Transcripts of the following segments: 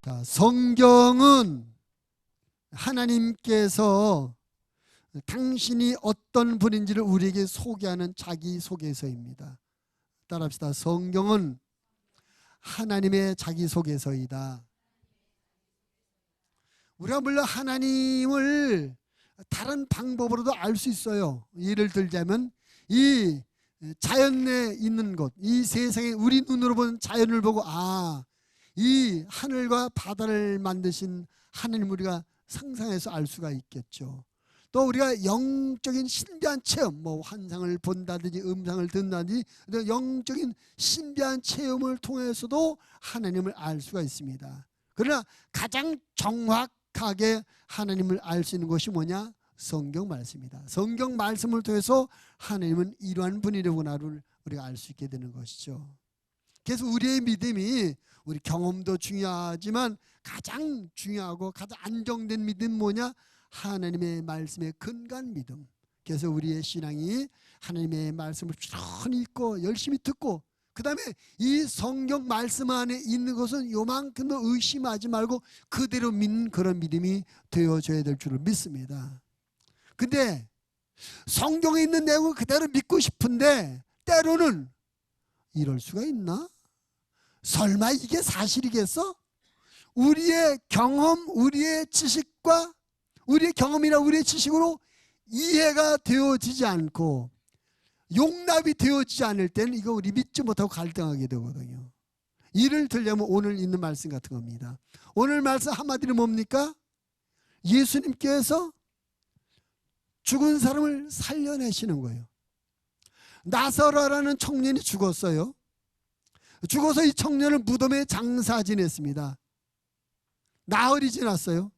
자, 성경은 하나님께서 당신이 어떤 분인지를 우리에게 소개하는 자기소개서입니다. 따라합시다. 성경은 하나님의 자기소개서이다. 우리가 물론 하나님을 다른 방법으로도 알 수 있어요. 예를 들자면 이 자연 내에 있는 것, 이 세상에 우리 눈으로 보는 자연을 보고 이 하늘과 바다를 만드신 하나님 우리가 상상해서 알 수가 있겠죠. 또 우리가 영적인 신비한 체험, 환상을 본다든지 음성을 듣는다든지 영적인 신비한 체험을 통해서도 하나님을 알 수가 있습니다. 그러나 가장 정확하게 하나님을 알 수 있는 것이 뭐냐? 성경 말씀입니다. 성경 말씀을 통해서 하나님은 이러한 분이라고나를 우리가 알 수 있게 되는 것이죠. 그래서 우리의 믿음이 우리 경험도 중요하지만 가장 중요하고 가장 안정된 믿음 뭐냐? 하나님의 말씀에 근거한 믿음. 그래서 우리의 신앙이 하나님의 말씀을 꾸준히 읽고 열심히 듣고 그 다음에 이 성경 말씀 안에 있는 것은 요만큼도 의심하지 말고 그대로 믿는 그런 믿음이 되어져야 될 줄을 믿습니다. 근데 성경에 있는 내용을 그대로 믿고 싶은데 때로는 이럴 수가 있나? 설마 이게 사실이겠어? 우리의 경험, 우리의 지식과 우리의 경험이나 우리의 지식으로 이해가 되어지지 않고 용납이 되어지지 않을 때는 이거 우리 믿지 못하고 갈등하게 되거든요. 이를 들려면 오늘 있는 말씀 같은 겁니다. 오늘 말씀 한마디로 뭡니까? 예수님께서 죽은 사람을 살려내시는 거예요. 나사로라는 청년이 죽었어요. 죽어서 이 청년을 무덤에 장사 지냈습니다. 나흘이 지났어요.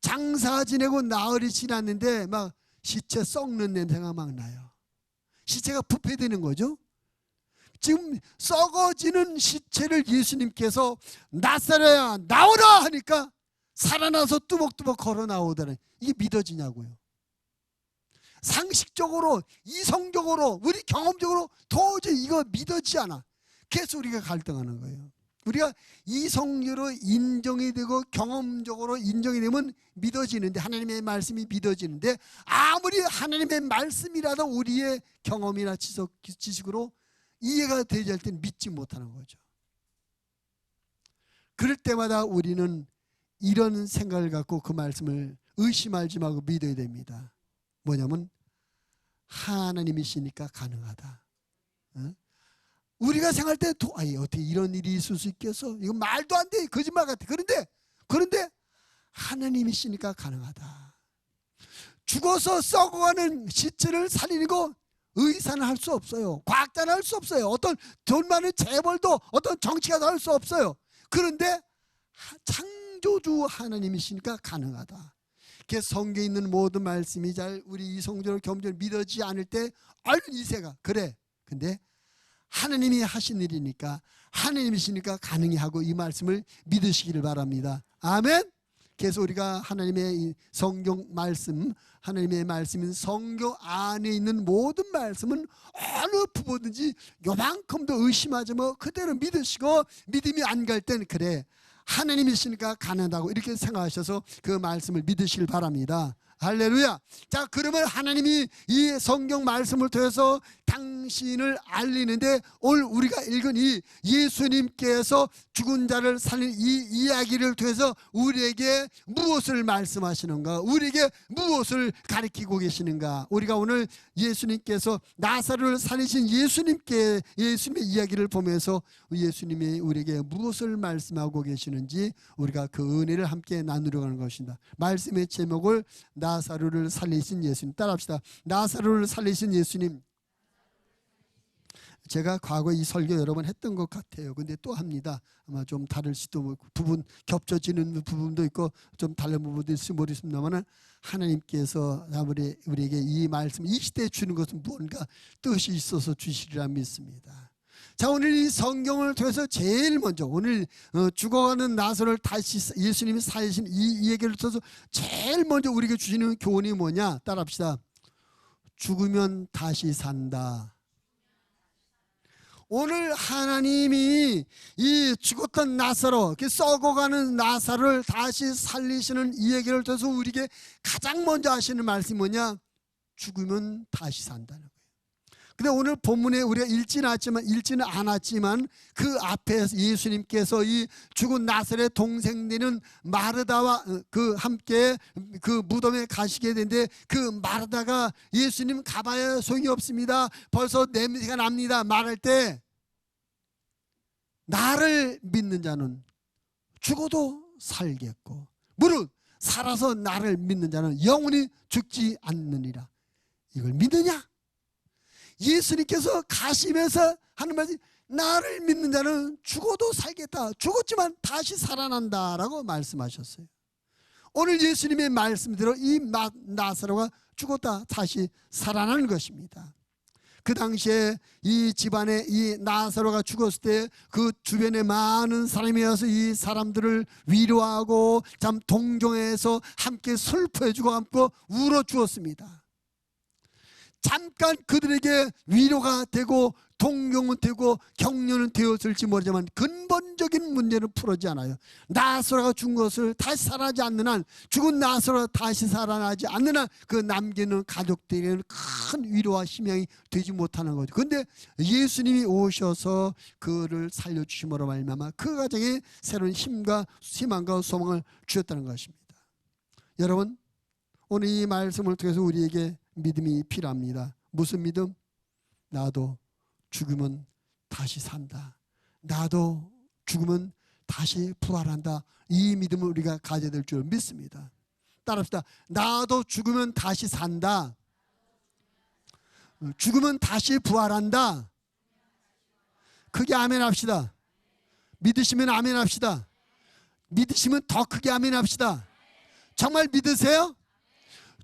장사 지내고 나흘이 지났는데 막 시체 썩는 냄새가 막 나요. 시체가 부패되는 거죠. 지금 썩어지는 시체를 예수님께서 나사로야 나오라 하니까 살아나서 뚜벅뚜벅 걸어 나오더니 이게 믿어지냐고요. 상식적으로 이성적으로 우리 경험적으로 도저히 이거 믿어지지 않아. 그래서 우리가 갈등하는 거예요. 우리가 이성적으로 인정이 되고 경험적으로 인정이 되면 믿어지는데 하나님의 말씀이 믿어지는데 아무리 하나님의 말씀이라도 우리의 경험이나 지식으로 이해가 되지 않을 때는 믿지 못하는 거죠. 그럴 때마다 우리는 이런 생각을 갖고 그 말씀을 의심하지 말고 믿어야 됩니다. 뭐냐면 하나님이시니까 가능하다. 우리가 생각할 때 어떻게 이런 일이 있을 수 있겠어? 이거 말도 안 돼. 거짓말 같아. 그런데 하나님이시니까 가능하다. 죽어서 썩어가는 시체를 살리는 거 의사는 할 수 없어요. 과학자는 할 수 없어요. 어떤 돈 많은 재벌도 어떤 정치가도 할 수 없어요. 그런데 창조주 하나님이시니까 가능하다. 그래서 성경에 있는 모든 말씀이 잘 우리 이성적으로 경험적으로 믿어지지 않을 때 얼른 이세가 그래. 근데 하나님이 하신 일이니까 하나님이시니까 가능히 하고 이 말씀을 믿으시기를 바랍니다. 아멘. 그래서 우리가 하나님의 이 성경 말씀, 하나님의 말씀인 성경 안에 있는 모든 말씀은 어느 부분든지 요만큼도 의심하지 그대로 믿으시고 믿음이 안 갈 땐 그래 하나님이시니까 가능하다고 이렇게 생각하셔서 그 말씀을 믿으시길 바랍니다. 할렐루야. 자, 그러면 하나님이 이 성경 말씀을 통해서 당신을 알리는데 오늘 우리가 읽은 이 예수님께서 죽은 자를 살린 이 이야기를 통해서 우리에게 무엇을 말씀하시는가, 우리에게 무엇을 가르치고 계시는가. 우리가 오늘 예수님께서 나사로를 살리신 예수님의 이야기를 보면서 예수님이 우리에게 무엇을 말씀하고 계시는지 우리가 그 은혜를 함께 나누려 하는 것입니다. 말씀의 제목을 나사로를 살리신 예수님. 따라합시다. 나사로를 살리신 예수님. 제가 과거에 이 설교 여러 번 했던 것 같아요. 근데 또 합니다. 아마 좀 다를 수도 부분 겹쳐지는 부분도 있고 좀 다른 부분도 있을지 모르겠습니다만 하나님께서 아무리 우리에게 이 말씀 이 시대에 주는 것은 무언가 뜻이 있어서 주시리라 믿습니다. 자, 오늘 이 성경을 통해서 제일 먼저 오늘 죽어가는 나사로를 다시 예수님이 살리신 이 얘기를 통해서 제일 먼저 우리에게 주시는 교훈이 뭐냐? 따라합시다. 죽으면 다시 산다. 오늘 하나님이 이 죽었던 나사로, 썩어가는 나사로를 다시 살리시는 이 얘기를 통해서 우리에게 가장 먼저 하시는 말씀이 뭐냐? 죽으면 다시 산다는 거예요. 근데 오늘 본문에 우리가 읽지는 않았지만 그 앞에서 예수님께서 이 죽은 나사로의 동생 되는 마르다와 함께 그 무덤에 가시게 되는데, 그 마르다가 예수님 가봐야 소용이 없습니다, 벌써 냄새가 납니다 말할 때, 나를 믿는 자는 죽어도 살겠고 무릇 살아서 나를 믿는 자는 영원히 죽지 않느니라. 이걸 믿느냐? 예수님께서 가시면서 하는 말이, 나를 믿는 자는 죽어도 살겠다, 죽었지만 다시 살아난다 라고 말씀하셨어요. 오늘 예수님의 말씀대로 이 나사로가 죽었다 다시 살아나는 것입니다. 그 당시에 이 집안에 이 나사로가 죽었을 때 그 주변에 많은 사람이 와서 이 사람들을 위로하고 참 동정해서 함께 슬퍼해주고 함께 울어주었습니다. 잠깐 그들에게 위로가 되고 동경은 되고 격려는 되었을지 모르지만 근본적인 문제는 풀어지지 않아요. 나사로가 죽은 것을 다시 살아나지 않는 한, 죽은 나사로가 다시 살아나지 않는 한 그 남기는 가족들에게는 큰 위로와 희망이 되지 못하는 거죠. 그런데 예수님이 오셔서 그를 살려주심으로 말미암아 그 가정에 새로운 힘과 희망과 소망을 주셨다는 것입니다. 여러분, 오늘 이 말씀을 통해서 우리에게 믿음이 필요합니다. 무슨 믿음? 나도 죽으면 다시 산다, 나도 죽으면 다시 부활한다, 이 믿음을 우리가 가져야 될 줄 믿습니다. 따라합시다. 나도 죽으면 다시 산다, 죽으면 다시 부활한다. 크게 아멘 합시다. 믿으시면 아멘 합시다. 믿으시면 더 크게 아멘 합시다. 정말 믿으세요?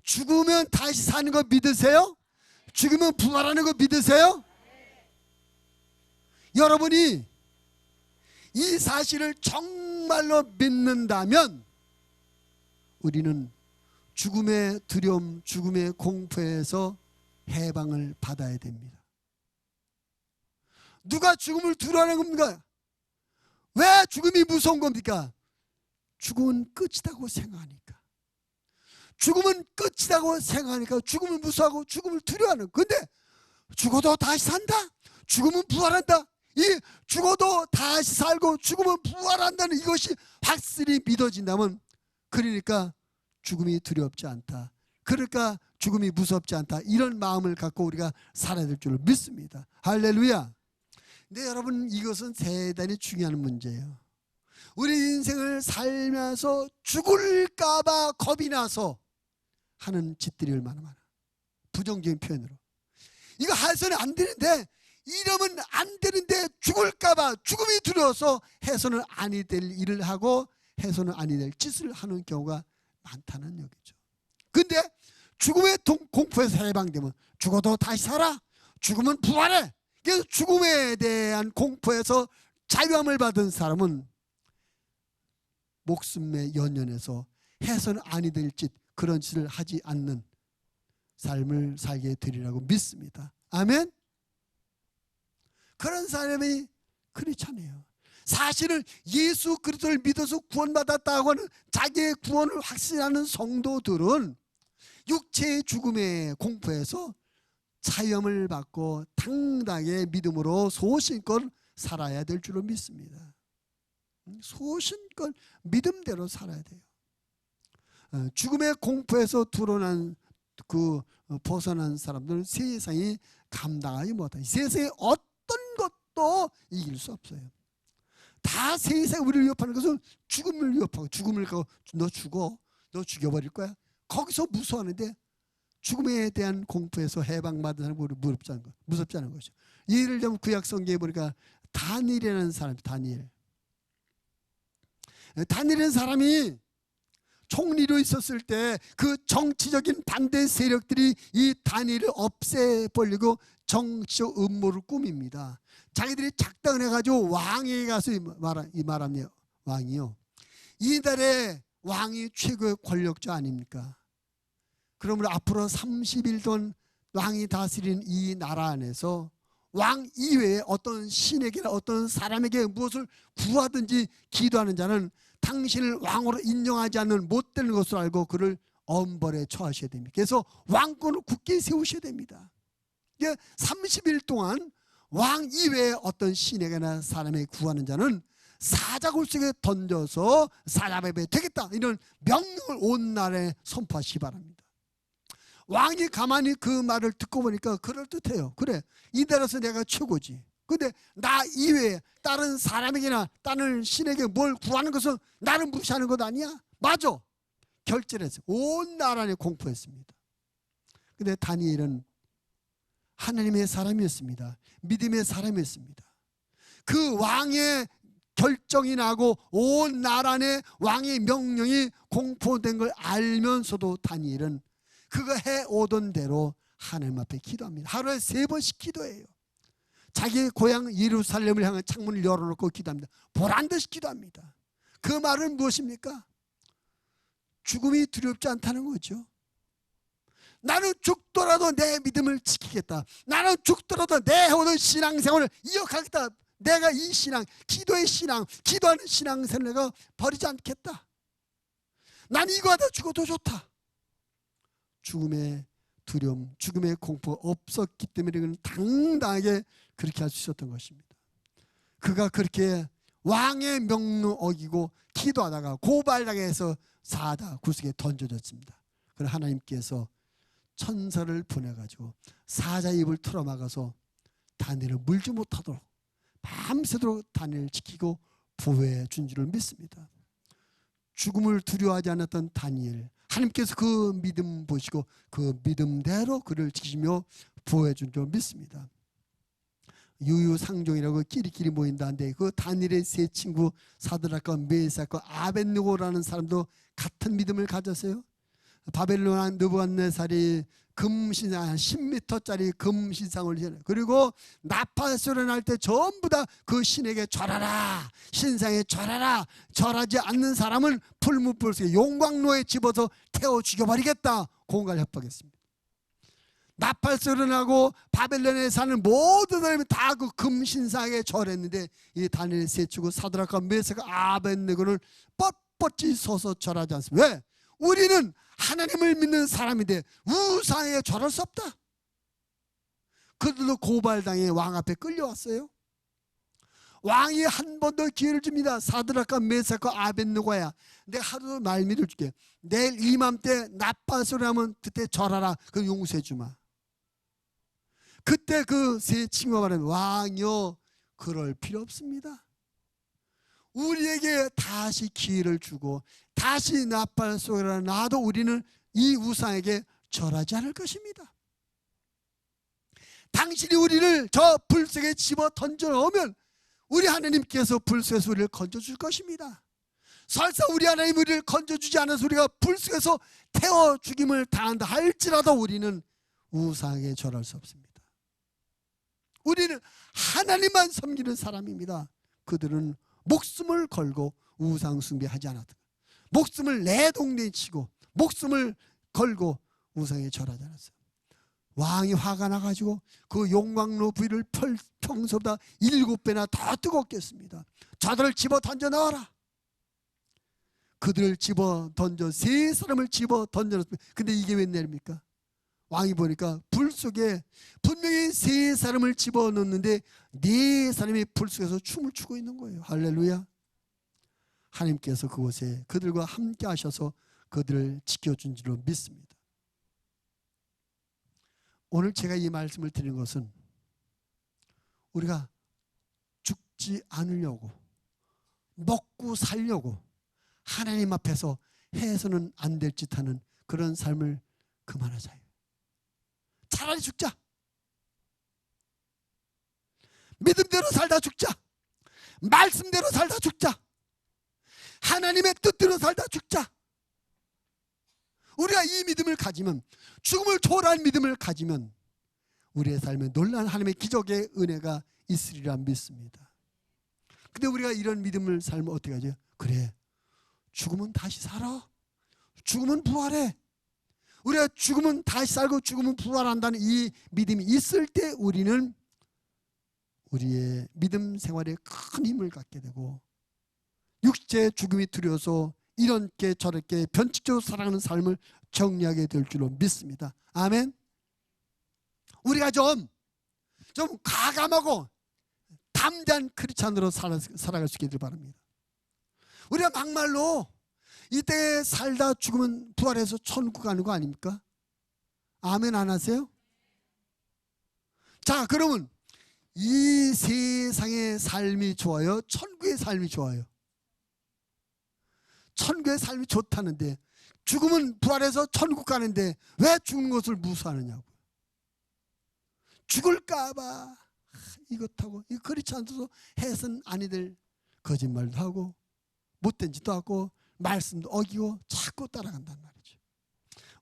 죽으면 다시 사는 거 믿으세요? 죽으면 부활하는 거 믿으세요? 여러분이 이 사실을 정말로 믿는다면 우리는 죽음의 두려움, 죽음의 공포에서 해방을 받아야 됩니다. 누가 죽음을 두려워하는 겁니까? 왜 죽음이 무서운 겁니까? 죽음은 끝이라고 생각하니까. 죽음은 끝이라고 생각하니까 죽음을 무서워하고 죽음을 두려워하는. 근데 죽어도 다시 산다, 죽음은 부활한다, 이 죽어도 다시 살고 죽음은 부활한다는 이것이 확실히 믿어진다면, 그러니까 죽음이 두렵지 않다, 그러니까 죽음이 무섭지 않다, 이런 마음을 갖고 우리가 살아야 될 줄 믿습니다. 할렐루야. 근데 여러분, 이것은 대단히 중요한 문제예요. 우리 인생을 살면서 죽을까 봐 겁이 나서 하는 짓들이 얼마나 많아. 부정적인 표현으로 이거 해서는 안 되는데, 이러면 안 되는데 죽을까 봐 죽음이 두려워서 해서는 아니 될 일을 하고 해서는 아니 될 짓을 하는 경우가 많다는 얘기죠. 근데 죽음의 공포에서 해방되면 죽어도 다시 살아, 죽으면 부활해. 그래서 죽음에 대한 공포에서 자유함을 받은 사람은 목숨에 연연해서 해서는 아니 될 짓, 그런 짓을 하지 않는 삶을 살게 되리라고 믿습니다. 아멘. 그런 사람이 크리스찬이에요. 사실은 예수 그리스도를 믿어서 구원받았다고 하는 자기의 구원을 확신하는 성도들은 육체의 죽음의 공포에서 자유함을 받고 당당하게 믿음으로 소신껏 살아야 될 줄로 믿습니다. 소신껏 믿음대로 살아야 돼요. 죽음의 공포에서 벗어난 사람들은 세상이 감당하지 못해요. 세상에 어떤 것도 이길 수 없어요. 다 세상이 우리를 위협하는 것은 죽음을 위협하고, 죽음을 가고 너 죽어, 너 죽여버릴 거야, 거기서 무서워하는데 죽음에 대한 공포에서 해방받은 사람은 무섭지 않은 거죠. 예를 들면 구약 성경에 보니까 다니엘이라는 사람이, 다니엘이라는 사람이 총리로 있었을 때 그 정치적인 반대 세력들이 이 다니엘을 없애버리고 정치적 음모를 꾸밉니다. 자기들이 작당을 해가지고 왕에게 가서 말합니다. 왕이요, 이달의 왕이 최고의 권력자 아닙니까? 그러므로 앞으로 30일 동안 왕이 다스리는 이 나라 안에서 왕 이외에 어떤 신에게나 어떤 사람에게 무엇을 구하든지 기도하는 자는 당신을 왕으로 인정하지 않는 못되는 것으로 알고 그를 엄벌에 처하셔야 됩니다. 그래서 왕권을 굳게 세우셔야 됩니다. 30일 동안 왕 이외에 어떤 신에게나 사람에게 구하는 자는 사자굴 속에 던져서 사자배배 되겠다, 이런 명령을 온 나라에 선포하시기 바랍니다. 왕이 가만히 그 말을 듣고 보니까 그럴듯해요. 그래, 이 나라에서 내가 최고지. 근데 나 이외에 다른 사람에게나 다른 신에게 뭘 구하는 것은 나를 무시하는 것 아니야? 맞아. 결제를 했어요. 온 나라에 공포했습니다. 근데 다니엘은 하나님의 사람이었습니다. 믿음의 사람이었습니다. 그 왕의 결정이 나고 온 나라 내 왕의 명령이 공포된 걸 알면서도 다니엘은 그가 해오던 대로 하나님 앞에 기도합니다. 하루에 3번씩 기도해요. 자기의 고향 예루살렘을 향한 창문을 열어놓고 기도합니다. 보란듯이 기도합니다. 그 말은 무엇입니까? 죽음이 두렵지 않다는 거죠. 나는 죽더라도 내 믿음을 지키겠다. 나는 죽더라도 내 해오던 신앙생활을 이어가겠다. 내가 이 신앙, 기도의 신앙, 기도하는 신앙생활을 내가 버리지 않겠다. 난 이거 하다 죽어도 좋다. 죽음의 두려움, 죽음의 공포가 없었기 때문에 그는 당당하게 그렇게 할 수 있었던 것입니다. 그가 그렇게 왕의 명령 어기고 기도하다가 고발당해서 사자 굴속에 던져졌습니다. 그러나 하나님께서 천사를 보내가지고 사자 입을 틀어막아서 다니엘을 물지 못하도록 밤새도록 다니엘을 지키고 보호해 준 줄을 믿습니다. 죽음을 두려워하지 않았던 다니엘, 하나님께서 그 믿음 보시고 그 믿음대로 그를 지키시며 보호해 준 줄 믿습니다. 유유상종이라고 끼리끼리 모인다는데 그 다니엘의 세 친구 사드락과 메삭과 아벳느고라는 사람도 같은 믿음을 가졌어요. 바벨론 왕 느부갓네살이 금신상 10m짜리 금신상을 지어요. 그리고 나팔소리 날 때 전부 다 그 신에게 절하라, 신상에 절하라, 절하지 않는 사람은 풀무불 속에 용광로에 집어서 태워 죽여버리겠다 공갈 협박했습니다. 나팔소리 나고 바벨론에 사는 모든 사람이 다 그 금신상에 절했는데 이 다니엘 세 친구 사드락과 메삭과 아벳느고는 뻣뻣이 서서 절하지 않습니다. 왜? 우리는 하나님을 믿는 사람인데 우상에 절할 수 없다. 그들도 고발당해 왕 앞에 끌려왔어요. 왕이 한 번 더 기회를 줍니다. 사드락과 메삭과 아벳느고야, 내가 하루 말미를 줄게. 내일 이맘때 나팔소리 하면 그때 절하라. 그럼 용서해 주마. 그때 그 세 친구가 말하면 왕이여 그럴 필요 없습니다. 우리에게 다시 기회를 주고 다시 나팔소리가 나도 우리는 이 우상에게 절하지 않을 것입니다. 당신이 우리를 저 불속에 집어 던져 넣으면 우리 하나님께서 불속에서 우리를 건져줄 것입니다. 설사 우리 하나님 우리를 건져주지 않아서 우리가 불속에서 태워 죽임을 당한다 할지라도 우리는 우상에게 절할 수 없습니다. 우리는 하나님만 섬기는 사람입니다. 그들은 목숨을 걸고 우상 숭배하지 않았다. 목숨을 내동내치고 목숨을 걸고 우상에 절하지 않았어요. 왕이 화가 나가지고 그 용광로 부위를 평소보다 7배나 더 뜨겁게 했습니다. 저들을 집어 던져 넣어라. 그들을 집어 던져 세 사람을 집어 던져 넣었습니다. 근데 이게 웬일입니까? 왕이 보니까 불 속에 분명히 세 사람을 집어 넣는데 네 사람이 불 속에서 춤을 추고 있는 거예요. 할렐루야. 하나님께서 그곳에 그들과 함께 하셔서 그들을 지켜준 줄로 믿습니다. 오늘 제가 이 말씀을 드리는 것은 우리가 죽지 않으려고 먹고 살려고 하나님 앞에서 해서는 안 될 짓 하는 그런 삶을 그만하자요. 차라리 죽자. 믿음대로 살다 죽자. 말씀대로 살다 죽자. 하나님의 뜻대로 살다 죽자. 우리가 이 믿음을 가지면, 죽음을 초월한 믿음을 가지면 우리의 삶에 놀라운 하나님의 기적의 은혜가 있으리라 믿습니다. 근데 우리가 이런 믿음을 살면 어떻게 하죠? 그래, 죽으면 다시 살아. 죽으면 부활해. 우리가 죽으면 다시 살고 죽으면 부활한다는 이 믿음이 있을 때 우리는 우리의 믿음 생활에 큰 힘을 갖게 되고 육체의 죽음이 두려워서 이렇게 저렇게 변칙적으로 살아가는 삶을 정리하게 될 줄로 믿습니다. 아멘. 우리가 좀 과감하고 담대한 크리스찬으로 살아갈 수 있기를 바랍니다. 우리가 막말로 이때 살다 죽으면 부활해서 천국 가는 거 아닙니까? 아멘 안 하세요? 자, 그러면 이 세상의 삶이 좋아요? 천국의 삶이 좋아요? 천국의 삶이 좋다는데, 죽으면 부활해서 천국 가는데 왜 죽는 것을 무서워하느냐고. 죽을까봐 이것하고 이 그렇지 않아도 해서는 아니들 거짓말도 하고 못된 짓도 하고 말씀도 어기고 자꾸 따라간단 말이죠.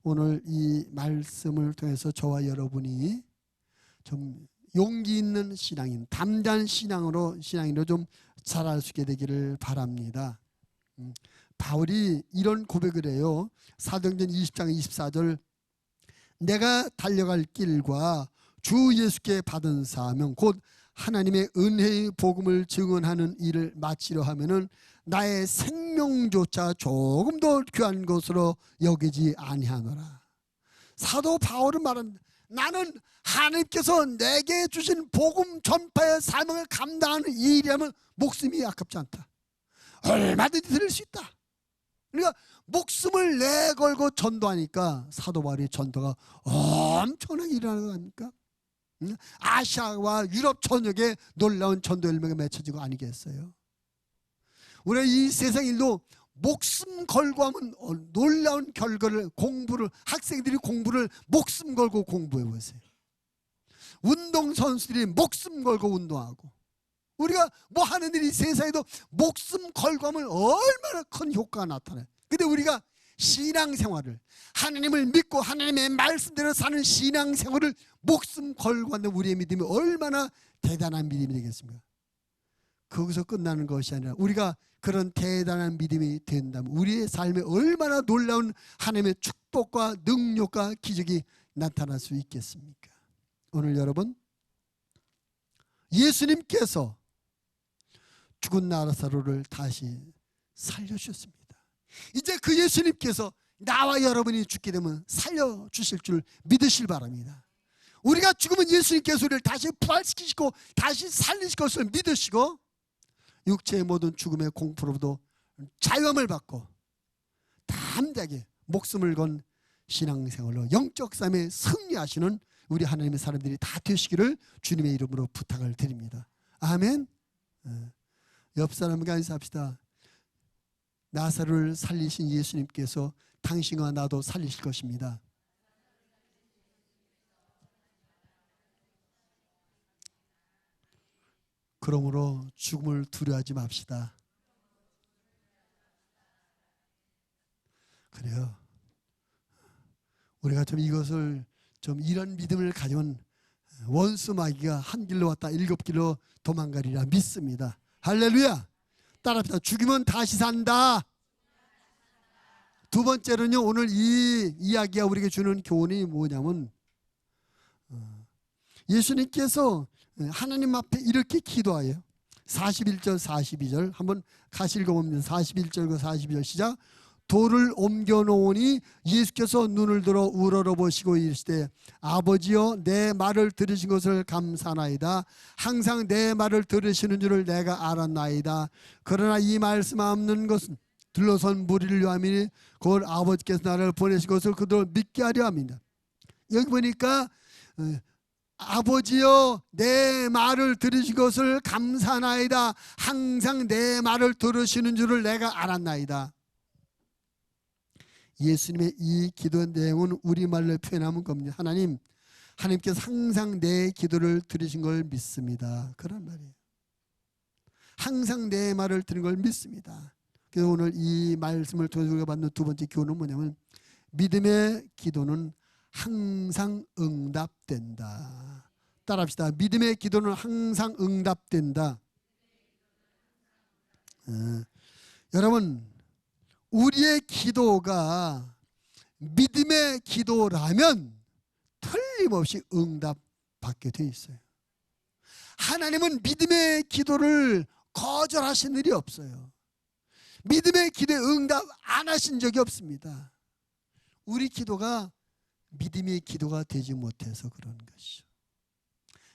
오늘 이 말씀을 통해서 저와 여러분이 좀 용기 있는 신앙인, 담대한 신앙인으로 좀 자랄 수 있게 되기를 바랍니다. 바울이 이런 고백을 해요. 사도행전 20장 24절, 내가 달려갈 길과 주 예수께 받은 사명 곧 하나님의 은혜의 복음을 증언하는 일을 마치려 하면은 나의 생명조차 조금도 귀한 것으로 여기지 아니하노라. 사도 바울은 말합니다. 나는 하나님께서 내게 주신 복음 전파의 사명을 감당하는 이 일이라면 목숨이 아깝지 않다. 얼마든지 드릴 수 있다. 그러니까 목숨을 내걸고 전도하니까 사도 바울의 전도가 엄청나게 일어나는 거 아닙니까? 아시아와 유럽 전역에 놀라운 전도 열매가 맺혀지고 아니겠어요? 우리 이 세상 일도 목숨 걸고 하면 놀라운 결과를, 학생들이 공부를 목숨 걸고 공부해 보세요. 운동선수들이 목숨 걸고 운동하고, 우리가 뭐 하는 일이 세상에도 목숨 걸고 하면 얼마나 큰 효과가 나타나요. 근데 우리가 신앙생활을, 하나님을 믿고 하나님의 말씀대로 사는 신앙생활을 목숨 걸고 하는 우리의 믿음이 얼마나 대단한 믿음이 되겠습니까? 거기서 끝나는 것이 아니라 우리가 그런 대단한 믿음이 된다면 우리의 삶에 얼마나 놀라운 하나님의 축복과 능력과 기적이 나타날 수 있겠습니까? 오늘 여러분, 예수님께서 죽은 나사로를 다시 살려주셨습니다. 이제 그 예수님께서 나와 여러분이 죽게 되면 살려주실 줄 믿으실 바랍니다. 우리가 죽으면 예수님께서 우리를 다시 부활시키시고 다시 살리실 것을 믿으시고 육체의 모든 죽음의 공포로부터 자유함을 받고 담대하게 목숨을 건 신앙생활로 영적 삶에 승리하시는 우리 하나님의 사람들이 다 되시기를 주님의 이름으로 부탁을 드립니다. 아멘. 옆 사람과 인사합시다. 나사로를 살리신 예수님께서 당신과 나도 살리실 것입니다. 그러므로 죽음을 두려워하지 맙시다. 그래요. 우리가 좀 이것을 좀 이런 믿음을 가지면 원수 마귀가 한 길로 왔다 7길로 도망가리라 믿습니다. 할렐루야. 따라합시다. 죽이면 다시 산다. 두 번째로는요, 오늘 이 이야기가 우리에게 주는 교훈이 뭐냐면 예수님께서 하나님 앞에 이렇게 기도하여 41절 42절 한번 같이 읽어봅니다. 41절과 42절 시작. 돌을 옮겨 놓으니 예수께서 눈을 들어 우러러보시고 이르시되 아버지여 내 말을 들으신 것을 감사나이다. 항상 내 말을 들으시는 줄을 내가 알았나이다. 그러나 이 말씀 없는 것은 둘러선 무리를 위함이니 곧 아버지께서 나를 보내신 것을 그들을 믿게 하려 합니다. 여기 보니까 아버지여 내 말을 들으신 것을 감사나이다. 항상 내 말을 들으시는 줄을 내가 알았나이다. 예수님의 이 기도 내용은 우리말로 표현하면 겁니다. 하나님께서 항상 내 기도를 들으신 걸 믿습니다. 그런 말이에요. 항상 내 말을 들은 걸 믿습니다. 그래서 오늘 이 말씀을 통해서 우리가 받는 두 번째 교훈은 뭐냐면 믿음의 기도는 항상 응답된다. 따라합시다. 믿음의 기도는 항상 응답된다. 여러분, 우리의 기도가 믿음의 기도라면 틀림없이 응답받게 돼 있어요. 하나님은 믿음의 기도를 거절하신 일이 없어요. 믿음의 기도에 응답 안 하신 적이 없습니다. 우리 기도가 믿음의 기도가 되지 못해서 그런 것이죠.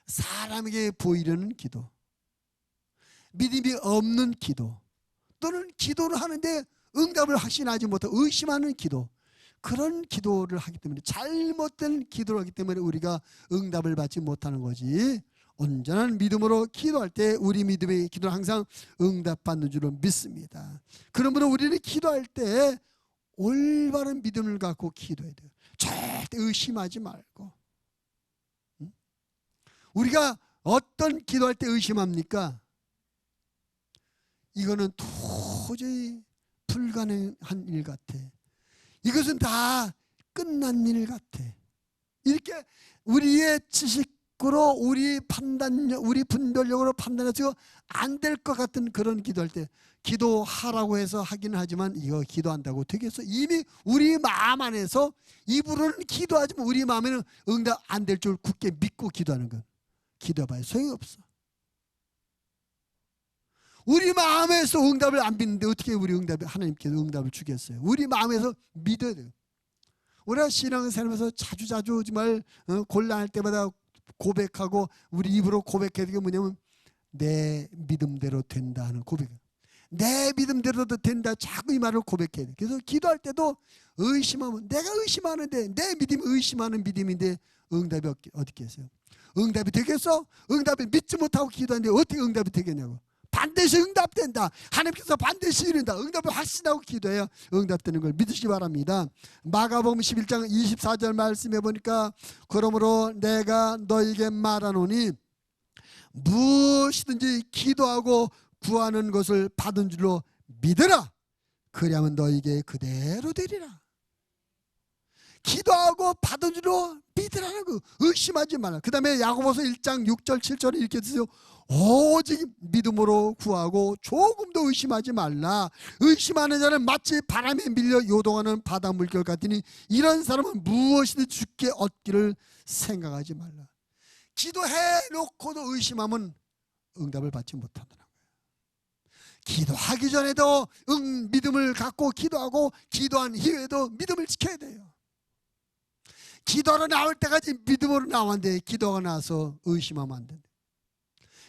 사람에게 보이려는 기도, 믿음이 없는 기도, 또는 기도를 하는데 응답을 확신하지 못하고 의심하는 기도, 그런 기도를 하기 때문에, 잘못된 기도를 하기 때문에 우리가 응답을 받지 못하는 거지, 온전한 믿음으로 기도할 때 우리 믿음의 기도는 항상 응답받는 줄로 믿습니다. 그러므로 우리는 기도할 때 올바른 믿음을 갖고 기도해야 돼요. 절대 의심하지 말고. 우리가 어떤 기도할 때 의심합니까? 이거는 도저히 불가능한 일 같아. 이것은 다 끝난 일 같아. 이렇게 우리의 지식으로, 우리 판단력, 우리 분별력으로 판단해서 안 될 것 같은 그런 기도할 때, 기도하라고 해서 하기는 하지만 이거 기도한다고 되겠어? 이미 우리 마음 안에서 입으로는 기도하지만 우리 마음에는 응답 안 될 줄 굳게 믿고 기도하는 것, 기도해봐야 소용없어. 우리 마음에서 응답을 안 믿는데 어떻게 우리 하나님께서 응답을 주겠어요? 우리 마음에서 믿어야 돼요. 우리가 신앙생활에서 자주 정말 곤란할 때마다 고백하고 우리 입으로 고백해야 되는 게 뭐냐면 내 믿음대로 된다 하는 고백. 내 믿음대로도 된다, 자꾸 이 말을 고백해야 돼. 그래서 기도할 때도 의심하면, 내가 의심하는데 내 믿음이 의심하는 믿음인데 응답이 어떻게 했어요? 응답이 되겠어? 응답을 믿지 못하고 기도하는데 어떻게 응답이 되겠냐고. 반드시 응답된다. 하나님께서 반드시 이룬다. 응답을 확신하고 기도해야 응답되는 걸 믿으시기 바랍니다. 마가복음 11장 24절 말씀해 보니까, 그러므로 내가 너에게 말하노니 무엇이든지 기도하고 구하는 것을 받은 줄로 믿으라. 그리하면 너에게 그대로 되리라. 기도하고 받은 줄로 믿으라는 거, 의심하지 말라. 그 다음에 야고보서 1장 6절 7절에 이렇게 쓰세요. 오직 믿음으로 구하고 조금도 의심하지 말라. 의심하는 자는 마치 바람에 밀려 요동하는 바다 물결 같으니 이런 사람은 무엇이든 주께 얻기를 생각하지 말라. 기도해 놓고도 의심하면 응답을 받지 못한다는 거예요. 기도하기 전에도 믿음을 갖고 기도하고, 기도한 이후에도 믿음을 지켜야 돼요. 기도하러 나올 때까지 믿음으로 나왔는데 기도가 나서 의심하면 안 된다.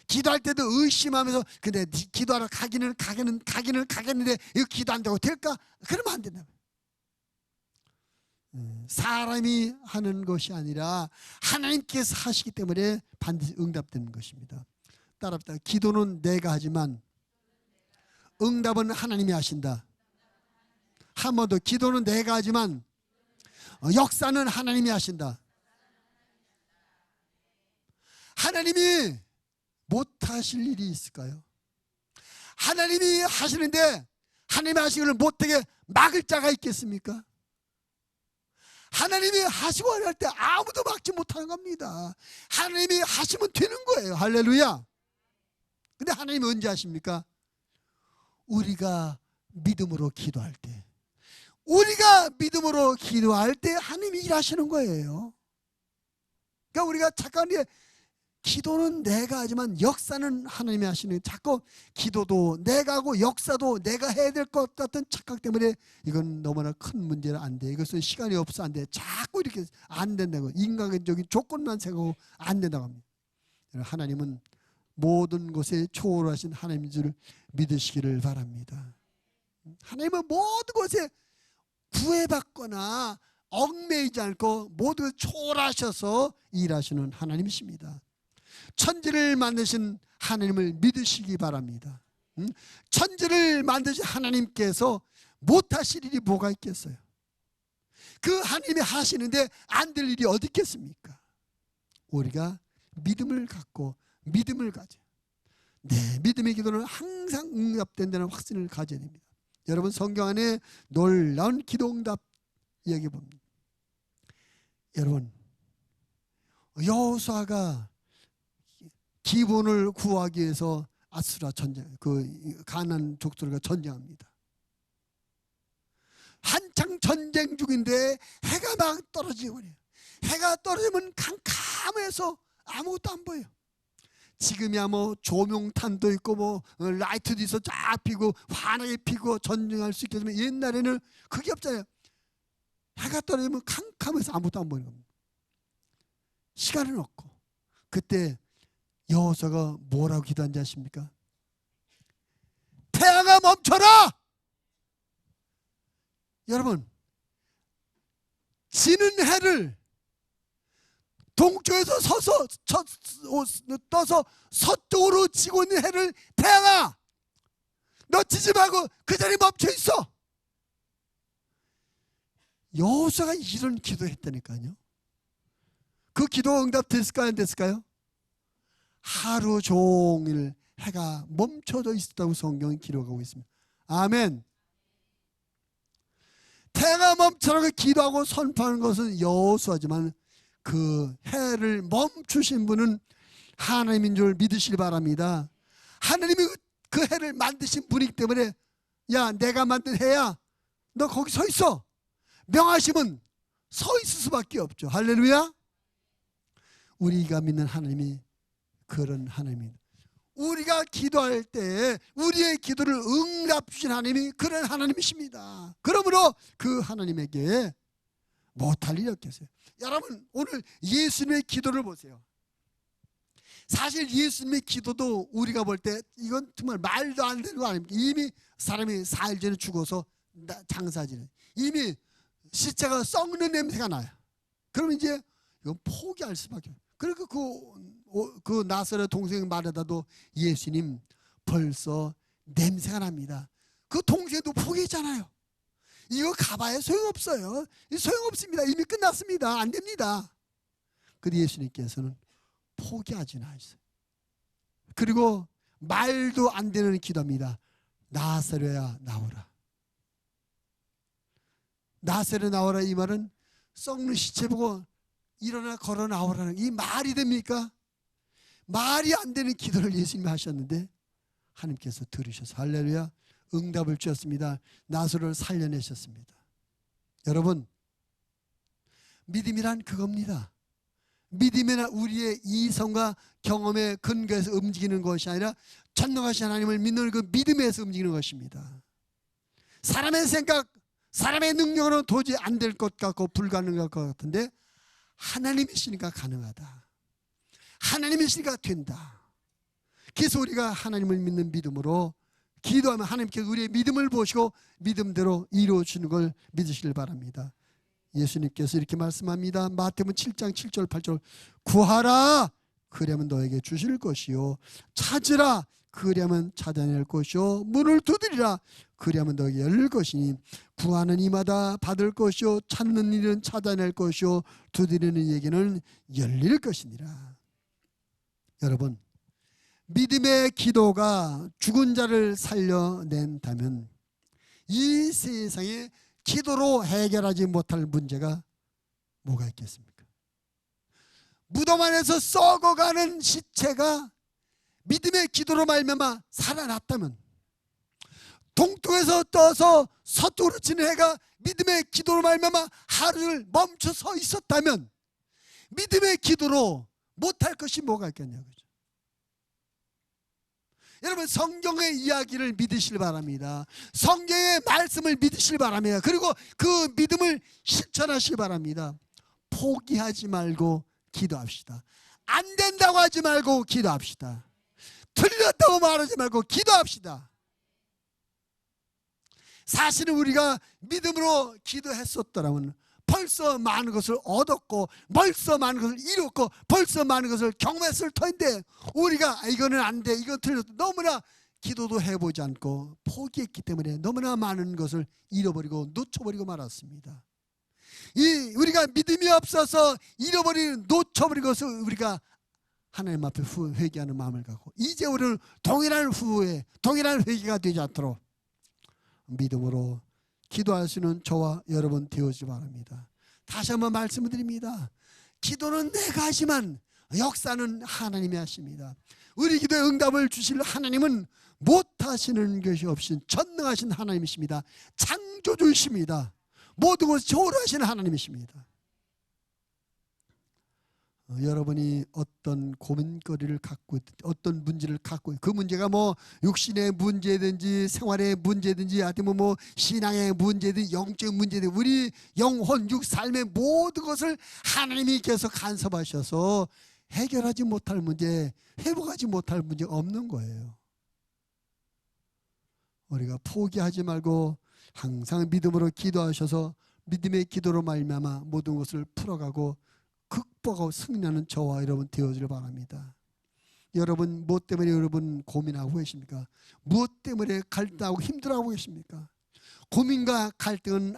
기도할 때도 의심하면서 근데 기도하러 가기는 가겠는데 이거 기도 안 되고 될까? 그러면 안 된다. 사람이 하는 것이 아니라 하나님께서 하시기 때문에 반드시 응답되는 것입니다. 따라합시다. 기도는 내가 하지만 응답은 하나님이 하신다. 한 번 더. 기도는 내가 하지만 역사는 하나님이 하신다. 하나님이 못하실 일이 있을까요? 하나님이 하시는데 하나님이 하시는 걸 못하게 막을 자가 있겠습니까? 하나님이 하시고 할 때 아무도 막지 못하는 겁니다. 하나님이 하시면 되는 거예요. 할렐루야. 근데 하나님이 언제 하십니까? 우리가 믿음으로 기도할 때, 우리가 믿음으로 기도할 때 하나님이 일하시는 거예요. 그러니까 우리가 착각한 게, 기도는 내가 하지만 역사는 하나님이 하시는, 자꾸 기도도 내가 하고 역사도 내가 해야 될 것 같은 착각 때문에 이건 너무나 큰 문제는 안 돼. 이것은 시간이 없어 안 돼. 자꾸 이렇게 안 된다고, 인간적인 조건만 생각하고 안 된다고 합니다. 하나님은 모든 것에 초월하신 하나님인 줄 믿으시기를 바랍니다. 하나님은 모든 것에 구애받거나 얽매이지 않고 모든 것을 초월하셔서 일하시는 하나님이십니다. 천지를 만드신 하나님을 믿으시기 바랍니다. 천지를 만드신 하나님께서 못하실 일이 뭐가 있겠어요? 그 하나님이 하시는데 안 될 일이 어디 있겠습니까? 우리가 믿음을 갖고 믿음을 가져, 내 믿음의 기도는 항상 응답된다는 확신을 가져야 됩니다. 여러분, 성경 안에 놀라운 기도응답 이야기 봅니다. 여러분, 여호수아가 기본을 구하기 위해서 아수라 전쟁, 그 가나안 족속과 전쟁합니다. 한창 전쟁 중인데 해가 막 떨어지고 그래요. 해가 떨어지면 캄캄해서 아무것도 안 보여요. 지금이야 뭐 조명탄도 있고 뭐 라이트도 있어 쫙 피고 환하게 피고 전쟁할 수 있겠지만 옛날에는 그게 없잖아요. 해가 떨어지면 캄캄해서 아무것도 안 보이는 겁니다. 시간은 없고. 그때 여호수아가 뭐라고 기도한지 아십니까? 태양아 멈춰라! 여러분, 지는 해를 동쪽에서 떠서 서쪽으로 지고 있는 해를, 태양아 너 지지 말고 그 자리에 멈춰 있어. 여호수아가 이런 기도했다니까요. 그 기도 응답됐을까요? 안 됐을까요? 하루 종일 해가 멈춰져 있었다고 성경은 기록하고 있습니다. 아멘. 태양아 멈춰라고 기도하고 선포하는 것은 여호수아지만 그 해를 멈추신 분은 하나님인 줄 믿으시기 바랍니다. 하나님이 그 해를 만드신 분이기 때문에 야 내가 만든 해야 너 거기 서 있어. 명하심은 서 있을 수밖에 없죠. 할렐루야. 우리가 믿는 하나님이 그런 하나님입니다. 우리가 기도할 때 우리의 기도를 응답 주신 하나님이 그런 하나님이십니다. 그러므로 그 하나님에게 못할 일이 없겠어요. 여러분 오늘 예수님의 기도를 보세요. 사실 예수님의 기도도 우리가 볼 때 이건 정말 말도 안 되는 거 아닙니까? 이미 사람이 4일 전에 죽어서 장사지는 이미 시체가 썩는 냄새가 나요. 그럼 이제 이건 포기할 수밖에 없어요. 그러니까 그 나사렛 동생 말에다도 예수님 벌써 냄새가 납니다. 그 동생도 포기했잖아요. 이거 가봐야 소용없어요. 소용없습니다. 이미 끝났습니다. 안 됩니다. 그런데 예수님께서는 포기하지는 않으세요. 그리고 말도 안 되는 기도입니다. 나사렛아 나오라. 나사렛 나오라 이 말은 썩는 시체 보고 일어나 걸어 나오라는 이 말이 됩니까? 말이 안 되는 기도를 예수님이 하셨는데 하나님께서 들으셔서 할렐루야 응답을 주셨습니다. 나사렛을 살려내셨습니다. 여러분 믿음이란 그겁니다. 믿음이나 우리의 이성과 경험의 근거에서 움직이는 것이 아니라 전능하신 하나님을 믿는 그 믿음에서 움직이는 것입니다. 사람의 생각, 사람의 능력으로는 도저히 안 될 것 같고 불가능할 것 같은데 하나님이시니까 가능하다. 하나님이시니까 된다. 그래서 우리가 하나님을 믿는 믿음으로 기도하면 하나님께서 우리의 믿음을 보시고 믿음대로 이루어주는 걸 믿으시길 바랍니다. 예수님께서 이렇게 말씀합니다. 마태복음 7장 7절 8절 구하라 그러면 너에게 주실 것이요 찾으라 그러면 찾아낼 것이요 문을 두드리라 그러면 너에게 열릴 것이니 구하는 이마다 받을 것이요 찾는 이는 찾아낼 것이요 두드리는 이에게는 열릴 것이니라. 여러분 믿음의 기도가 죽은 자를 살려낸다면 이 세상에 기도로 해결하지 못할 문제가 뭐가 있겠습니까? 무덤 안에서 썩어가는 시체가 믿음의 기도로 말미암아 살아났다면 동쪽에서 떠서 서쪽으로 치는 해가 믿음의 기도로 말미암아 하루를 멈춰 서 있었다면 믿음의 기도로 못할 것이 뭐가 있겠냐고요. 여러분 성경의 이야기를 믿으시길 바랍니다. 성경의 말씀을 믿으시길 바랍니다. 그리고 그 믿음을 실천하시기 바랍니다. 포기하지 말고 기도합시다. 안 된다고 하지 말고 기도합시다. 틀렸다고 말하지 말고 기도합시다. 사실은 우리가 믿음으로 기도했었더라면 벌써 많은 것을 얻었고 벌써 많은 것을 이뤘고 벌써 많은 것을 경험했을 터인데 우리가 이거는 안 돼 이건 틀렸다 너무나 기도도 해보지 않고 포기했기 때문에 너무나 많은 것을 잃어버리고 놓쳐버리고 말았습니다. 우리가 믿음이 없어서 잃어버리는 놓쳐버린 것을 우리가 하나님 앞에 회개하는 마음을 갖고 이제 우리는 동일한 후회 동일한 회개가 되지 않도록 믿음으로 기도할 수 있는 저와 여러분 되어지기 바랍니다. 다시 한번 말씀을 드립니다. 기도는 내가 하지만 역사는 하나님이 하십니다. 우리 기도에 응답을 주실 하나님은 못하시는 것이 없인 전능하신 하나님이십니다. 창조주이십니다. 모든 것을 초월하시는 하나님이십니다. 여러분이 어떤 고민거리를 갖고 있든 어떤 문제를 갖고 그 문제가 뭐 육신의 문제든지 생활의 문제든지 아니면 뭐 신앙의 문제든 영적 문제든 우리 영혼 육 삶의 모든 것을 하나님이 계속 간섭하셔서 해결하지 못할 문제, 회복하지 못할 문제 없는 거예요. 우리가 포기하지 말고 항상 믿음으로 기도하셔서 믿음의 기도로 말미암아 모든 것을 풀어가고 극복하고 승리하는 저와 여러분 되어지길 바랍니다. 여러분 무엇 때문에 여러분 고민하고 계십니까? 무엇 때문에 갈등하고 힘들어하고 계십니까? 고민과 갈등은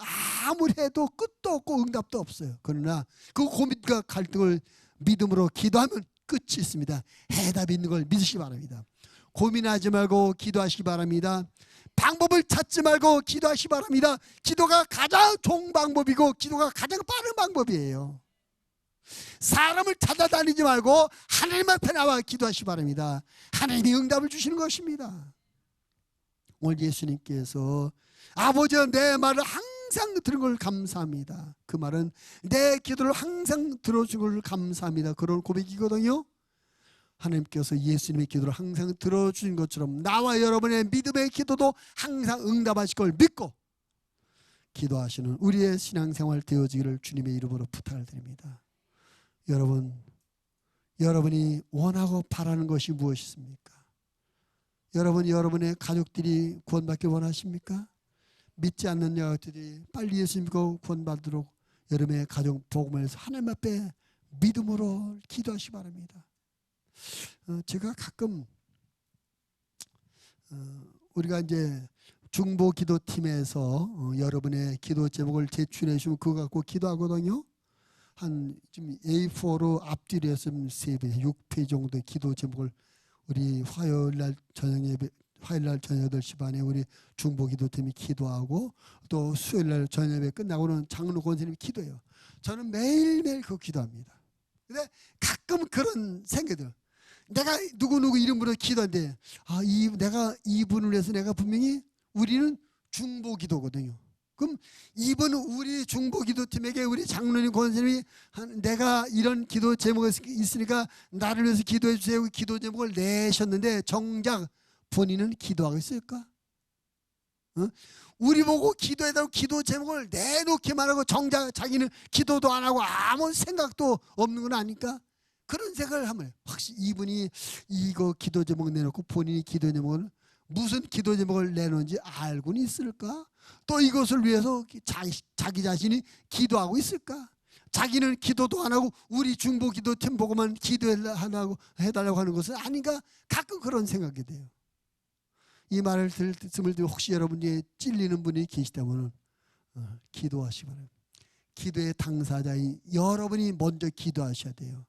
아무리 해도 끝도 없고 응답도 없어요. 그러나 그 고민과 갈등을 믿음으로 기도하면 끝이 있습니다. 해답이 있는 걸 믿으시기 바랍니다. 고민하지 말고 기도하시기 바랍니다. 방법을 찾지 말고 기도하시기 바랍니다. 기도가 가장 좋은 방법이고 기도가 가장 빠른 방법이에요. 사람을 찾아다니지 말고 하나님 앞에 나와 기도하시기 바랍니다. 하나님이 응답을 주시는 것입니다. 오늘 예수님께서 아버지여 내 말을 항상 들은 걸 감사합니다. 그 말은 내 기도를 항상 들어준 걸 감사합니다. 그런 고백이거든요. 하나님께서 예수님의 기도를 항상 들어주신 것처럼 나와 여러분의 믿음의 기도도 항상 응답하실 걸 믿고 기도하시는 우리의 신앙생활 되어지기를 주님의 이름으로 부탁을 드립니다. 여러분이 원하고 바라는 것이 무엇이십니까? 여러분의 가족들이 구원받길 원하십니까? 믿지 않는 여자들이 빨리 예수 믿고 구원받도록 여러분의 가정 복음을 해서 하나님 앞에 믿음으로 기도하시기 바랍니다. 제가 가끔 우리가 이제 중보 기도팀에서 여러분의 기도 제목을 제출해 주시면 그거 갖고 기도하거든요. 한 지금 A4로 앞뒤로 해서 3배, 6페이지 정도의 기도 제목을 우리 화요일 날 저녁 8시 반에 우리 중보 기도팀이 기도하고 또 수요일 날 저녁 예배 끝나고는 장로 권사님이 기도해요. 저는 매일매일 그 기도합니다. 근데 가끔 그런 생각들. 내가 누구누구 이름으로 기도하는데 내가 이분을 위해서 내가 분명히 우리는 중보 기도거든요. 그럼 이번 우리 중보 기도팀에게 우리 장로님 권사님이 내가 이런 기도 제목이 있으니까 나를 위해서 기도해 주세요. 기도 제목을 내셨는데 정작 본인은 기도하고 있을까? 우리 보고 기도해달라고 기도 제목을 내놓기만 하고 정작 자기는 기도도 안 하고 아무 생각도 없는 건 아닐까? 그런 생각을 하면 확실히 이분이 이거 기도 제목 내놓고 본인이 기도 제목을 무슨 기도 제목을 내놓은지 알고는 있을까? 또 이것을 위해서 자기 자신이 기도하고 있을까? 자기는 기도도 안 하고 우리 중보 기도팀 보고만 기도해달라고 하는 것은 아닌가? 가끔 그런 생각이 돼요. 이 말을 들을 때 혹시 여러분이 찔리는 분이 계시다면 기도하시기 바랍니다. 기도의 당사자인 여러분이 먼저 기도하셔야 돼요.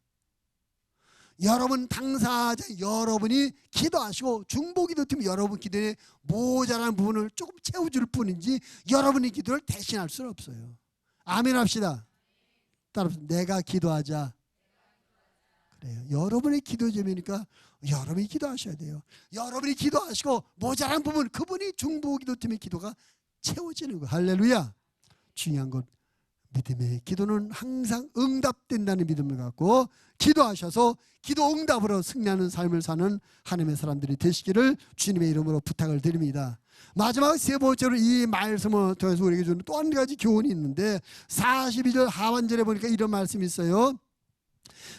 여러분 당사자 여러분이 기도하시고 중보기도팀 여러분 기도에 모자란 부분을 조금 채워줄 뿐이지 여러분의 기도를 대신할 수는 없어요. 아멘 합시다. 따라서 내가 기도하자. 그래요. 여러분의 기도 제목이니까 여러분이 기도하셔야 돼요. 여러분이 기도하시고 모자란 부분 그분이 중보기도팀의 기도가 채워지는 거예요. 할렐루야. 중요한 건 믿음의 기도는 항상 응답된다는 믿음을 갖고 기도하셔서 기도 응답으로 승리하는 삶을 사는 하나님의 사람들이 되시기를 주님의 이름으로 부탁을 드립니다. 마지막 세 번째로 이 말씀을 통해서 우리에게 주는 또 한 가지 교훈이 있는데 42절 하반절에 보니까 이런 말씀이 있어요.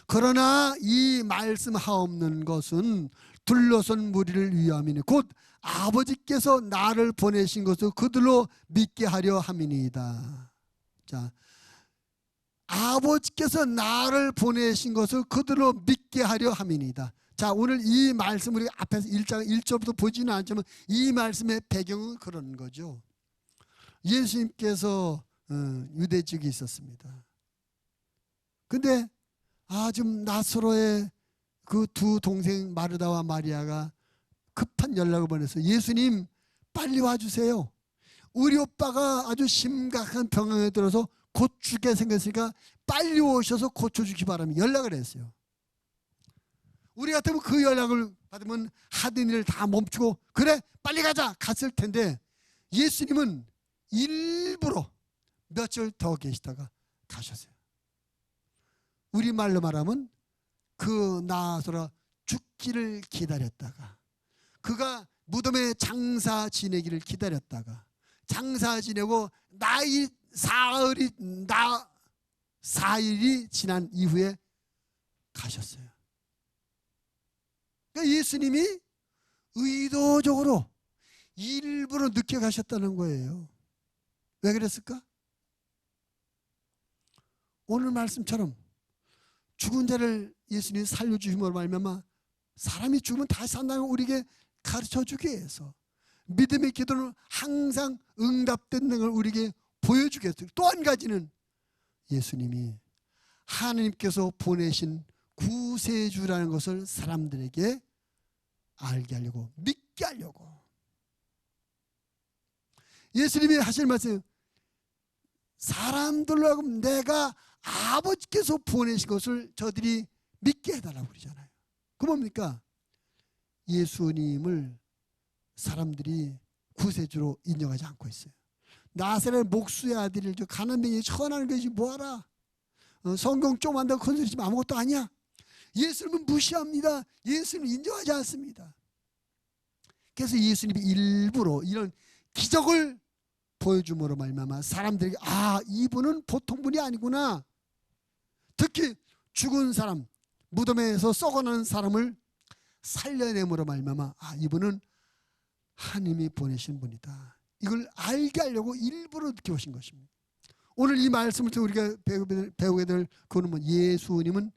그러나 이 말씀 하옵는 것은 둘러선 무리를 위함이니 곧 아버지께서 나를 보내신 것을 그들로 믿게 하려 함이니이다. 자, 아버지께서 나를 보내신 것을 그들로 믿게 하려 함이니이다. 자, 오늘 이 말씀 우리 앞에서 1장 1절부터 보지는 않지만 이 말씀의 배경은 그런 거죠. 예수님께서 유대 지역에 있었습니다. 근데 좀 나사로의 그 두 동생 마르다와 마리아가 급한 연락을 보내서 예수님 빨리 와주세요. 우리 오빠가 아주 심각한 병에 들어서 곧 죽게 생겼으니까 빨리 오셔서 고쳐주기 바랍니다. 연락을 했어요. 우리 같으면 그 연락을 받으면 하던 일을 다 멈추고 그래 빨리 가자 갔을 텐데 예수님은 일부러 며칠 더 계시다가 가셨어요. 우리말로 말하면 그 나사로가 죽기를 기다렸다가, 그가 무덤에 장사 지내기를 기다렸다가, 장사 지내고 사일이 지난 이후에 가셨어요. 그러니까 예수님이 의도적으로 일부러 늦게 가셨다는 거예요. 왜 그랬을까? 오늘 말씀처럼 죽은 자를 예수님이 살려주심으로 말미암아 사람이 죽으면 다시 산다는 걸 우리에게 가르쳐주기 위해서, 믿음의 기도는 항상 응답된다는 걸 우리에게 보여주기 위해서, 또 한 가지는 예수님이 하나님께서 보내신 구세주라는 것을 사람들에게 알게 하려고, 믿게 하려고. 예수님이 하실 말씀, 사람들로 하여금 내가 아버지께서 보내신 것을 저들이 믿게 해달라고 그러잖아요. 그 뭡니까? 예수님을 사람들이 구세주로 인정하지 않고 있어요. 나사렛 목수의 아들을 가난뱅이 천하는 것이 뭐하라, 성경 좀 한다고 큰소리 치면 아무것도 아니야. 예수님은 무시합니다. 예수님은 인정하지 않습니다. 그래서 예수님이 일부러 이런 기적을 보여줌으로 말미암아 사람들에게, 아, 이분은 보통 분이 아니구나. 특히 죽은 사람, 무덤에서 썩어나는 사람을 살려냄으로 말미암아, 아, 이분은 하나님이 보내신 분이다. 이걸 알게 하려고 일부러 늦게 오신 것입니다. 오늘 이 말씀을 통해 우리가 배우게 될 그거는 뭐, 예수님은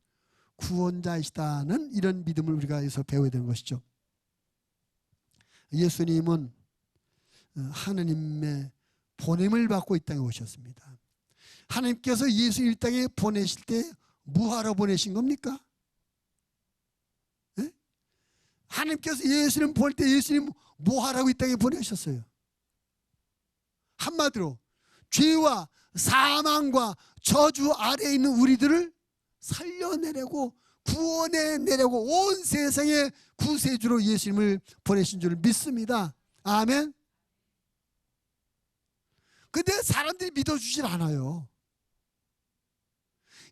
구원자이시다는 이런 믿음을 우리가 여기서 배워야 되는 것이죠. 예수님은 하나님의 보냄을 받고 이 땅에 오셨습니다. 하나님께서 예수 이 땅에 보내실 때 뭐하러 보내신 겁니까? 네? 하나님께서 예수님 볼 때 예수님 뭐하라고 이 땅에 보내셨어요? 한마디로 죄와 사망과 저주 아래에 있는 우리들을 살려내려고, 구원해내려고 온 세상의 구세주로 예수님을 보내신 줄 믿습니다. 아멘. 근데 사람들이 믿어주질 않아요.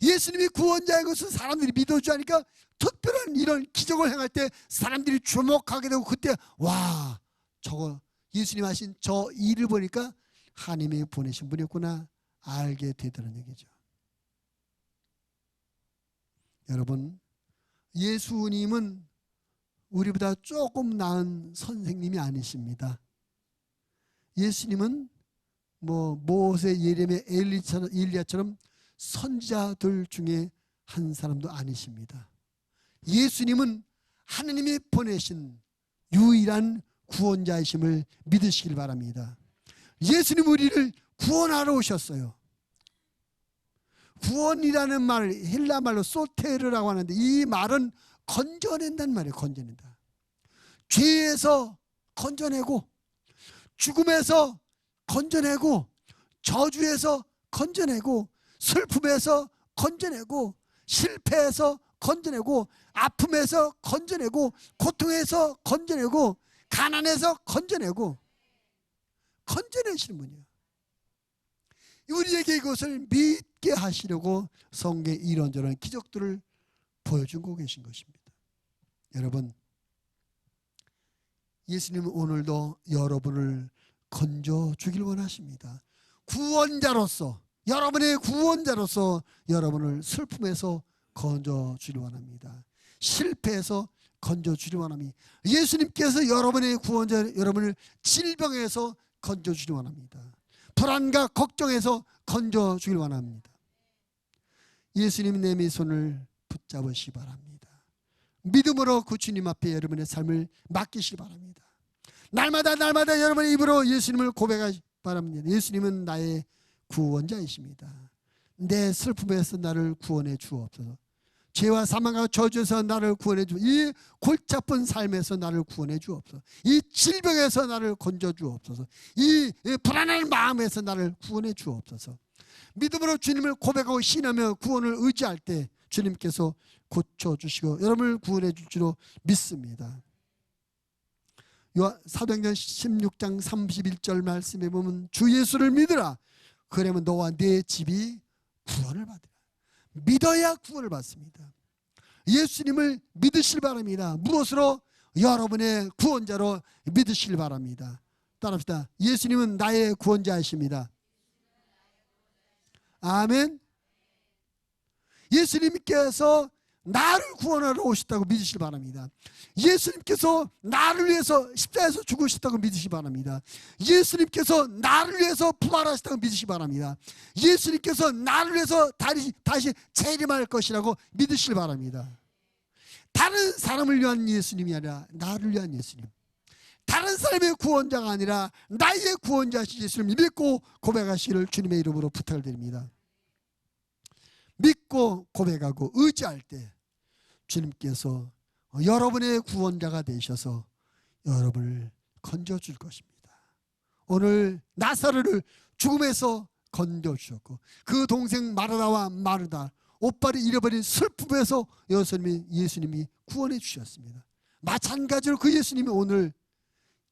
예수님이 구원자인 것을 사람들이 믿어주지 않으니까 특별한 이런 기적을 행할 때 사람들이 주목하게 되고, 그때 와, 저거 예수님 하신 저 일을 보니까 하나님이 보내신 분이었구나 알게 되더라는 얘기죠. 여러분, 예수님은 우리보다 조금 나은 선생님이 아니십니다. 예수님은 뭐 모세, 예레미야, 엘리야처럼 선지자들 중에 한 사람도 아니십니다. 예수님은 하나님이 보내신 유일한 구원자이심을 믿으시길 바랍니다. 예수님 우리를 구원하러 오셨어요. 구원이라는 말, 헬라 말로 소테르라고 하는데, 이 말은 건져낸다는 말이에요. 건져낸다. 죄에서 건져내고, 죽음에서 건져내고, 저주에서 건져내고, 슬픔에서 건져내고, 실패에서 건져내고, 아픔에서 건져내고, 고통에서 건져내고, 가난에서 건져내고, 건져내시는 분이에요. 우리에게 이것을 믿게 하시려고 성경에 이런저런 기적들을 보여주고 계신 것입니다. 여러분, 예수님은 오늘도 여러분을 건져주길 원하십니다. 구원자로서, 여러분의 구원자로서 여러분을 슬픔에서 건져주길 원합니다. 실패에서 건져주길 원합니다. 예수님께서 여러분의 구원자, 여러분을 질병에서 건져주길 원합니다. 불안과 걱정에서 건져주길 원합니다. 예수님 내 손을 붙잡으시기 바랍니다. 믿음으로 그 주님 앞에 여러분의 삶을 맡기시기 바랍니다. 날마다 여러분의 입으로 예수님을 고백하시기 바랍니다. 예수님은 나의 구원자이십니다. 내 슬픔에서 나를 구원해 주옵소서. 죄와 사망과 저주에서 나를 구원해 주옵소서. 이 골치 아픈 삶에서 나를 구원해 주옵소서. 이 질병에서 나를 건져 주옵소서. 이 불안한 마음에서 나를 구원해 주옵소서. 믿음으로 주님을 고백하고 신하며 구원을 의지할 때 주님께서 고쳐주시고 여러분을 구원해 줄 줄로 믿습니다. 사도행전 16장 31절 말씀에 보면 주 예수를 믿으라. 그러면 너와 네 집이 구원을 받으라. 믿어야 구원을 받습니다. 예수님을 믿으실 바랍니다. 무엇으로? 여러분의 구원자로 믿으실 바랍니다. 따라합시다. 예수님은 나의 구원자이십니다. 아멘. 예수님께서 나를 구원하러 오셨다고 믿으시기 바랍니다. 예수님께서 나를 위해서 십자가에서 죽으셨다고 믿으시기 바랍니다. 예수님께서 나를 위해서 부활하셨다고 믿으시기 바랍니다. 예수님께서 나를 위해서 다시 재림할 것이라고 믿으시기 바랍니다. 다른 사람을 위한 예수님이 아니라 나를 위한 예수님, 다른 사람의 구원자가 아니라 나의 구원자신 예수님을 믿고 고백하시기를 주님의 이름으로 부탁을 드립니다. 믿고 고백하고 의지할 때 주님께서 여러분의 구원자가 되셔서 여러분을 건져줄 것입니다. 오늘 나사로를 죽음에서 건져주셨고 그 동생 마르다와 마르다 오빠를 잃어버린 슬픔에서 예수님이 구원해 주셨습니다. 마찬가지로 그 예수님이 오늘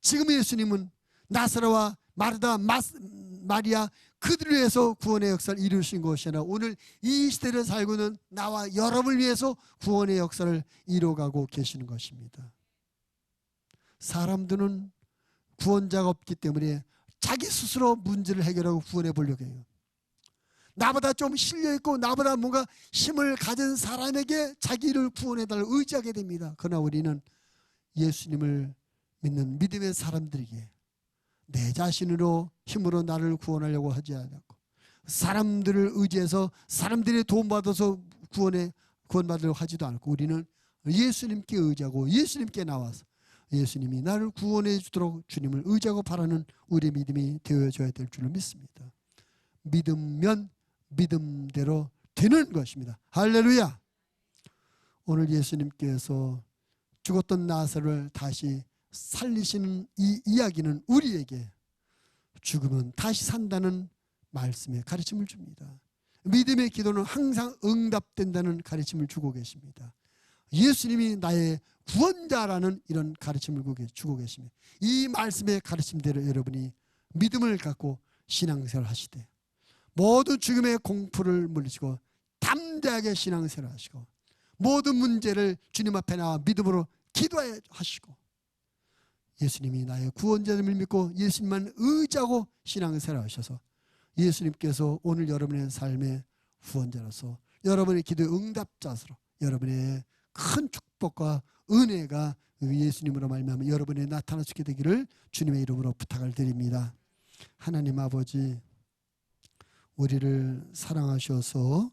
지금의 예수님은 나사로와 마르다, 마리아 그들을 위해서 구원의 역사를 이루신 것이 아니라 오늘 이 시대를 살고 있는 나와 여러분을 위해서 구원의 역사를 이루어가고 계시는 것입니다. 사람들은 구원자가 없기 때문에 자기 스스로 문제를 해결하고 구원해 보려고 해요. 나보다 좀 실려있고 나보다 뭔가 힘을 가진 사람에게 자기를 구원해달라고 의지하게 됩니다. 그러나 우리는 예수님을 믿는 믿음의 사람들에게 내 자신으로 힘으로 나를 구원하려고 하지 않고 사람들을 의지해서 사람들의 도움받아서 구원받으려고 하지도 않고 우리는 예수님께 의지하고 예수님께 나와서 예수님이 나를 구원해 주도록 주님을 의지하고 바라는 우리의 믿음이 되어져야 될 줄로 믿습니다. 믿으면 믿음대로 되는 것입니다. 할렐루야. 오늘 예수님께서 죽었던 나사로를 다시 살리시는 이 이야기는 우리에게 죽으면 다시 산다는 말씀의 가르침을 줍니다. 믿음의 기도는 항상 응답된다는 가르침을 주고 계십니다. 예수님이 나의 구원자라는 이런 가르침을 주고 계십니다. 이 말씀의 가르침대로 여러분이 믿음을 갖고 신앙생활을 하시되 모든 죽음의 공포를 물리치고 담대하게 신앙생활을 하시고 모든 문제를 주님 앞에 나와 믿음으로 기도하시고 예수님이 나의 구원자임을 믿고 예수님만 의지하고 신앙생활을 하셔서 예수님께서 오늘 여러분의 삶의 구원자로서 여러분의 기도의 응답자로 여러분의 큰 축복과 은혜가 예수님으로 말미암아 여러분에 나타날 수 있게 되기를 주님의 이름으로 부탁을 드립니다. 하나님 아버지, 우리를 사랑하셔서